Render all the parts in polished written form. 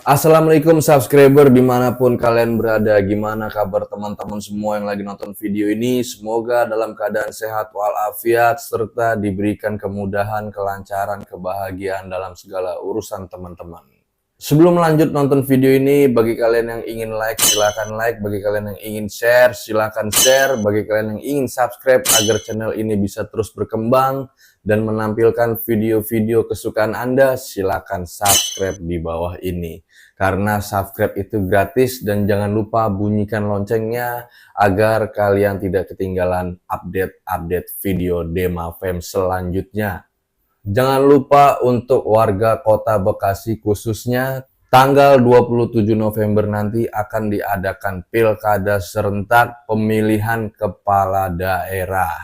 Assalamualaikum subscriber dimanapun kalian berada. Gimana kabar teman-teman semua yang lagi nonton video ini? Semoga dalam keadaan sehat walafiat serta diberikan kemudahan, kelancaran, kebahagiaan dalam segala urusan teman-teman. Sebelum lanjut nonton video ini, bagi kalian yang ingin like, silahkan like. Bagi kalian yang ingin share, silahkan share. Bagi kalian yang ingin subscribe agar channel ini bisa terus berkembang dan menampilkan video-video kesukaan Anda, silahkan subscribe di bawah ini. Karena subscribe itu gratis dan jangan lupa bunyikan loncengnya agar kalian tidak ketinggalan update-update video Demafem selanjutnya. Jangan lupa untuk warga Kota Bekasi khususnya, tanggal 27 November nanti akan diadakan Pilkada serentak pemilihan kepala daerah.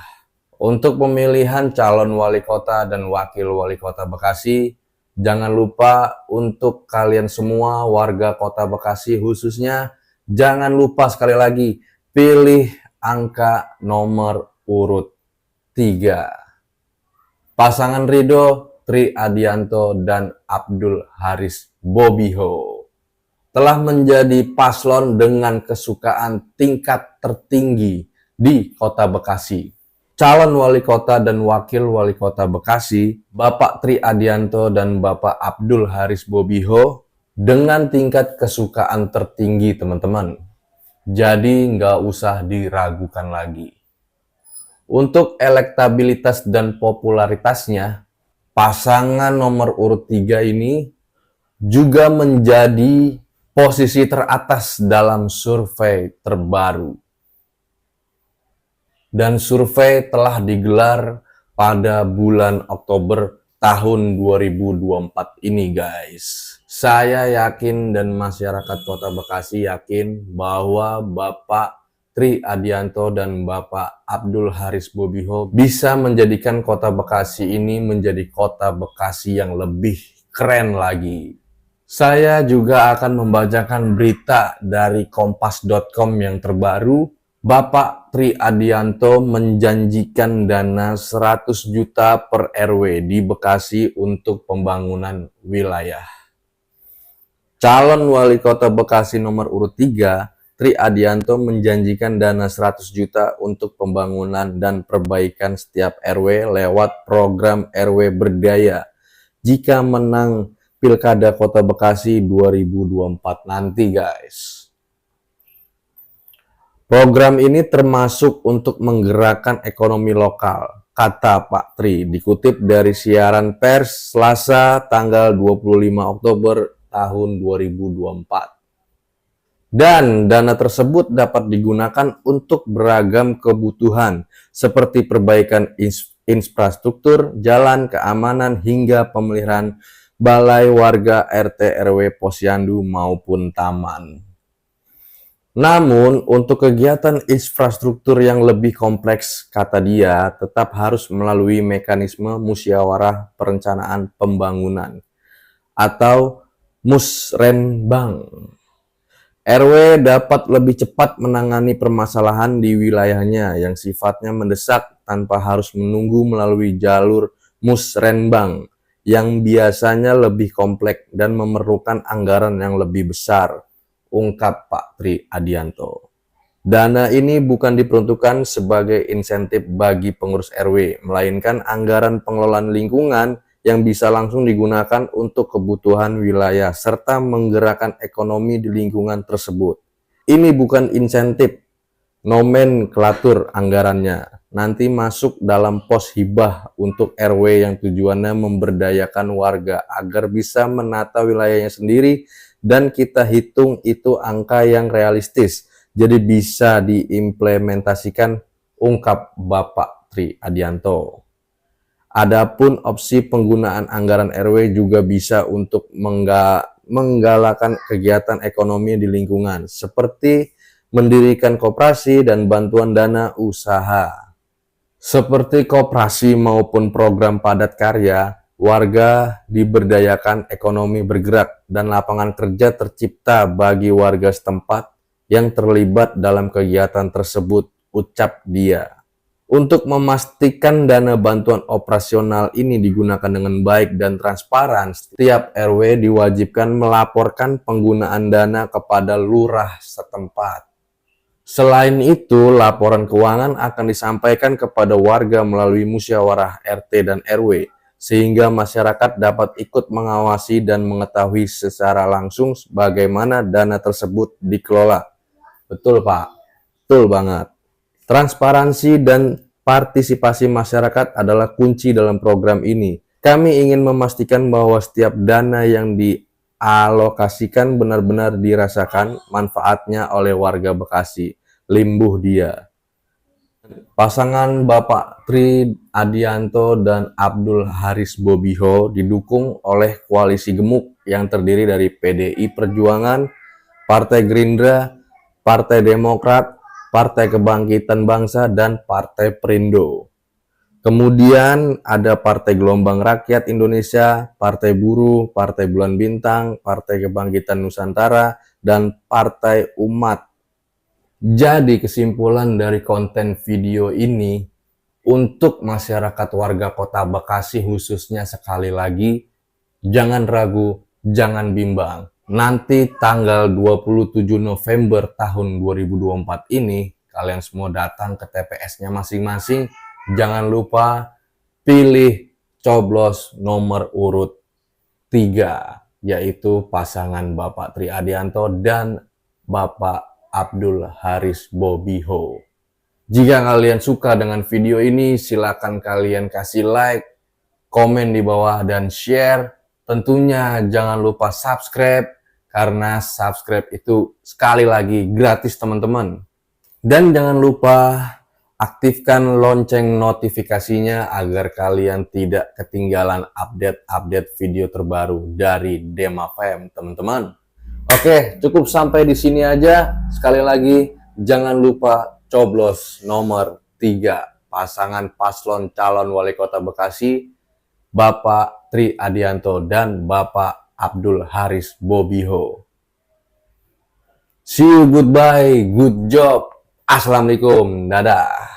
Untuk pemilihan calon wali kota dan wakil wali kota Bekasi, jangan lupa untuk kalian semua warga Kota Bekasi khususnya, jangan lupa sekali lagi pilih angka nomor urut 3. Pasangan Ridho, Tri Adianto, dan Abdul Haris Bobiho telah menjadi paslon dengan kesukaan tingkat tertinggi di Kota Bekasi. Calon wali kota dan wakil wali kota Bekasi, Bapak Tri Adianto dan Bapak Abdul Haris Bobiho, dengan tingkat kesukaan tertinggi teman-teman. Jadi nggak usah diragukan lagi. Untuk elektabilitas dan popularitasnya, pasangan nomor urut 3 ini juga menjadi posisi teratas dalam survei terbaru. Dan survei telah digelar pada bulan Oktober tahun 2024 ini guys. Saya yakin dan masyarakat Kota Bekasi yakin bahwa Bapak Tri Adianto dan Bapak Abdul Haris Bobiho bisa menjadikan Kota Bekasi ini menjadi Kota Bekasi yang lebih keren lagi. Saya juga akan membacakan berita dari kompas.com yang terbaru. Bapak Tri Adianto menjanjikan dana 100 juta per RW di Bekasi untuk pembangunan wilayah. Calon wali kota Bekasi nomor urut 3, Tri Adianto menjanjikan dana 100 juta untuk pembangunan dan perbaikan setiap RW lewat program RW Berdaya jika menang Pilkada Kota Bekasi 2024 nanti guys. Program ini termasuk untuk menggerakkan ekonomi lokal, kata Pak Tri, dikutip dari siaran pers Selasa tanggal 25 Oktober tahun 2024. Dan dana tersebut dapat digunakan untuk beragam kebutuhan, seperti perbaikan infrastruktur, jalan, keamanan, hingga pemeliharaan balai warga RT RW Posyandu maupun taman. Namun, untuk kegiatan infrastruktur yang lebih kompleks, kata dia, tetap harus melalui mekanisme musyawarah perencanaan pembangunan atau musrenbang. RW dapat lebih cepat menangani permasalahan di wilayahnya yang sifatnya mendesak tanpa harus menunggu melalui jalur musrenbang yang biasanya lebih kompleks dan memerlukan anggaran yang lebih besar, ungkap Pak Tri Adianto. Dana ini bukan diperuntukkan sebagai insentif bagi pengurus RW, melainkan anggaran pengelolaan lingkungan yang bisa langsung digunakan untuk kebutuhan wilayah serta menggerakkan ekonomi di lingkungan tersebut. Ini bukan insentif, nomenklatur anggarannya nanti masuk dalam pos hibah untuk RW yang tujuannya memberdayakan warga agar bisa menata wilayahnya sendiri, dan kita hitung itu angka yang realistis, jadi bisa diimplementasikan, ungkap Bapak Tri Adianto. Adapun opsi penggunaan anggaran RW juga bisa untuk menggalakkan kegiatan ekonomi di lingkungan, seperti mendirikan koperasi dan bantuan dana usaha. Seperti koperasi maupun program padat karya, warga diberdayakan, ekonomi bergerak, dan lapangan kerja tercipta bagi warga setempat yang terlibat dalam kegiatan tersebut, ucap dia. Untuk memastikan dana bantuan operasional ini digunakan dengan baik dan transparan, setiap RW diwajibkan melaporkan penggunaan dana kepada lurah setempat. Selain itu, laporan keuangan akan disampaikan kepada warga melalui musyawarah RT dan RW, sehingga masyarakat dapat ikut mengawasi dan mengetahui secara langsung bagaimana dana tersebut dikelola. Betul, Pak. Betul banget. Transparansi dan partisipasi masyarakat adalah kunci dalam program ini. Kami ingin memastikan bahwa setiap dana yang dialokasikan benar-benar dirasakan manfaatnya oleh warga Bekasi. Limbuh dia. Pasangan Bapak Tri Adianto dan Abdul Haris Bobiho didukung oleh koalisi gemuk yang terdiri dari PDI Perjuangan, Partai Gerindra, Partai Demokrat, Partai Kebangkitan Bangsa, dan Partai Perindo. Kemudian ada Partai Gelombang Rakyat Indonesia, Partai Buruh, Partai Bulan Bintang, Partai Kebangkitan Nusantara, dan Partai Umat. Jadi kesimpulan dari konten video ini, untuk masyarakat warga Kota Bekasi khususnya, sekali lagi, jangan ragu, jangan bimbang. Nanti tanggal 27 November tahun 2024 ini, kalian semua datang ke TPS-nya masing-masing. Jangan lupa pilih coblos nomor urut 3, yaitu pasangan Bapak Tri Adianto dan Bapak Abdul Haris Bobiho. Jika kalian suka dengan video ini, silakan kalian kasih like, komen di bawah, dan share. Tentunya jangan lupa subscribe, karena subscribe itu sekali lagi gratis, teman-teman. Dan jangan lupa aktifkan lonceng notifikasinya agar kalian tidak ketinggalan update-update video terbaru dari Demafem, teman-teman. Oke, cukup sampai di sini aja. Sekali lagi, jangan lupa coblos nomor 3, pasangan paslon calon wali kota Bekasi, Bapak Tri Adianto dan Bapak Abdul Haris Bobiho. See you, goodbye, good job. Assalamualaikum, dadah.